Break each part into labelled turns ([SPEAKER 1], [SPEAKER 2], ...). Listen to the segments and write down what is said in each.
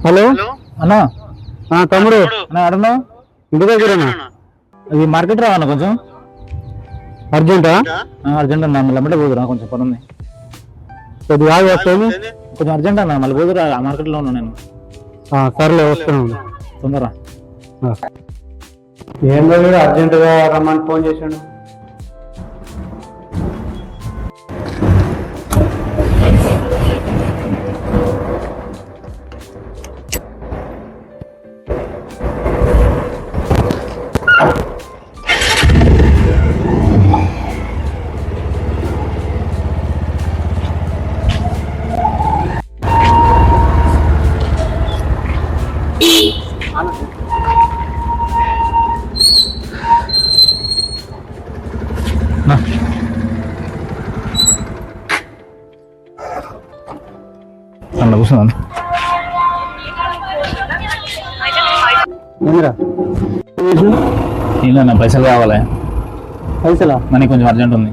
[SPEAKER 1] Hello అన్నా, తమ్ముడు అన్నా అడన్నా, ఇంటి దగ్గరనా? ఇది మార్కెట్ రావన్నా, కొంచెం అర్జెంటా? అర్జెంట్ అన్నా, మళ్ళీ అమ్మటే పోదురా, కొంచెం పని ఉంది. కొద్దిగా వస్తాను, కొంచెం అర్జెంట్ అన్నా, మళ్ళీ పోదురా, ఆ మార్కెట్లో ఉన్నా నేను. సరేలే, వస్తున్నాను తొందర. ఏం లేదు, అర్జెంటుగా రమ్మని ఫోన్ చేశాడు. అలా కూర్చున్నాను. ఏమన్నా పైసలు కావాలి? పైసలా? మనకి కొంచెం అర్జెంట్ ఉంది,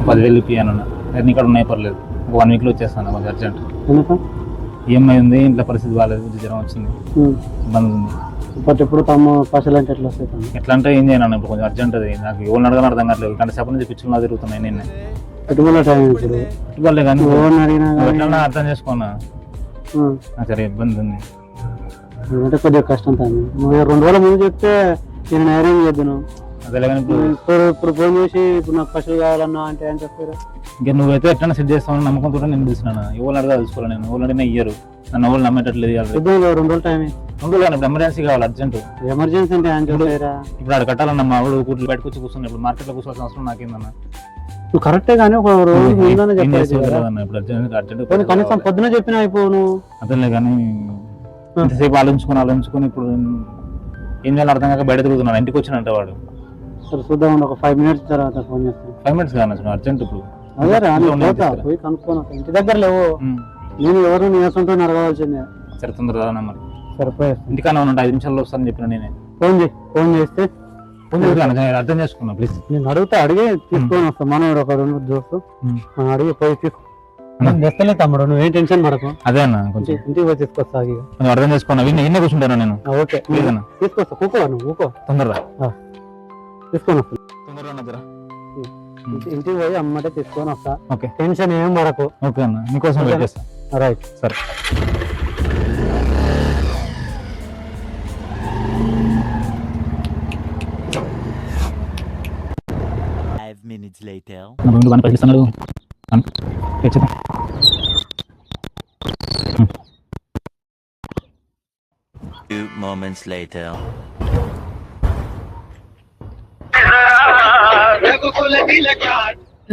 [SPEAKER 1] 10,000 ఇప్పియానన్నా. నేను ఇక్కడ ఉన్నాయి, పర్లేదు, ఒక 1 వీక్లో వచ్చేస్తాను, కొంచెం అర్జెంట్. ఈఎంఐ ఉంది, ఇంట్లో పరిస్థితి బాగాలేదు, జ్వరం వచ్చింది, ఇబ్బంది ఉంది. బట్ ఇప్పుడు పైసలు అంటే ఎట్లా వస్తాయి? ఎట్లా అంటే ఏం చేయను ఇప్పుడు, కొంచెం అర్జెంట్. అది నాకు ఎవరిని అడగాలని అర్థం కావట్లేదు, గంట సేపటి నుంచి పిచ్చులా తిరుగుతున్నాయి. నేను పెట్టుబడులే కానీ ఎట్లా అర్థం చేసుకున్నా, సరే ఇబ్బంది ఉంది అంటే కొద్దిగా కష్టం. నువ్వు 2 రోజుల ముందు చెప్తే నేను అరేంజ్ చేద్దాను. అదే కానీ ఇప్పుడు ఫోన్ చేసి ఇప్పుడు నాకు పైసలు కావాలన్నా అంటే అని చెప్పారు. ఇంకా నువ్వైతే ఎట్లా సెట్ చేస్తావు నమ్మకంతో నేను పిలుస్తున్నాను. ఎవరు అడగా తెలుసుకోవాలి, నేను ఎవరు అడిగినా ఇయ్యరు, నన్ను ఎవరు నమ్మేటట్లేదు. 2 రోజులు టైం, 2 రోజులు ఇప్పుడు ఎమర్జెన్సీ కావాలి, అర్జెంట్. ఎమర్జెన్సీ అంటే ఇప్పుడు ఆడ కట్టాలన్నా, మా వాడు కూతురు బయటకు వచ్చి కూర్చున్నా, ఇప్పుడు మార్కెట్లో కూర్చోవాల్సిన అవసరం నాకేందన్నా. నువ్వు కరెక్టే కానీ ఒక రోజు ఇప్పుడు కనీసం పొద్దున చెప్పినా అయిపోను. అదే కానీ ఇంతసేపు ఆలోచించుకొని ఇప్పుడు ఏం చేయాలి అర్థం కాక బయట తిరుగుతున్నాను. ఇంటికి వచ్చినంటే వాడు. సరే చూద్దాం, ఒక 5 మినిట్స్ తర్వాత ఫోన్ చేస్తాను. 5 మినిట్స్ కానీ అర్జెంట్ ఇప్పుడు. అదే పోయి కనుక్కోను, ఇంటి దగ్గర లేవు. నేను ఎవరు నీసంతో అడగవలసిందే. సరే తొందరగా మరి. సరిపోయి ఇంటికన్నా ఉంటే 5 నిమిషాల్లో వస్తానని చెప్పిన నేనే. ఫోన్ చేస్తే అర్థం చేసుకున్నా ప్లీజ్. నేను అడిగే తీసుకొని వస్తాను. మనోడు ఒక 2 దోస్తు అడిగి పోయి తీసుకు తెస్తలే తమ్ముడు, నువ్వేం టెన్షన్ పడకు. అదే అన్న, కొంచెం ఇంటికి పోయి తీసుకొస్తా, అర్థం చేసుకున్నా. ఎన్ని కూర్చుంటాను నేను. ఓకే తీసుకొస్తా, కూకో నువ్వు ఊకో, తొందరగా తీసుకొని వస్తా. తొందరగా ఇంటికి పోయి అమ్మటే తీసుకొని వస్తా. ఓకే, టెన్షన్ ఏం పడకు. ఓకే అన్న, నీకోసం వెయిట్ చేస్తా. రైట్, సరే.
[SPEAKER 2] Minutes later. Few moments later.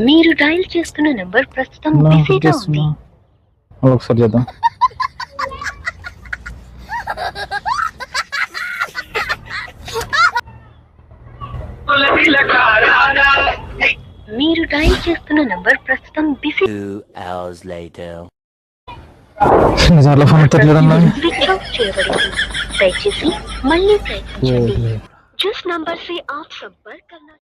[SPEAKER 3] మీరు డయల్ చేస్తున్న నంబర్ ప్రస్తుతం బిజీగా ఉంది.
[SPEAKER 1] ఒకసారి చేద్దాం.
[SPEAKER 3] మీరు డయల్ చేస్తున్న నంబర్ ప్రస్తుతం busy.
[SPEAKER 2] 2 hours later.
[SPEAKER 3] Switch off చేయబడింది. దయచేసి మళ్ళీ ప్రయత్నించండి. जिस नंबर से आप संपर्क करना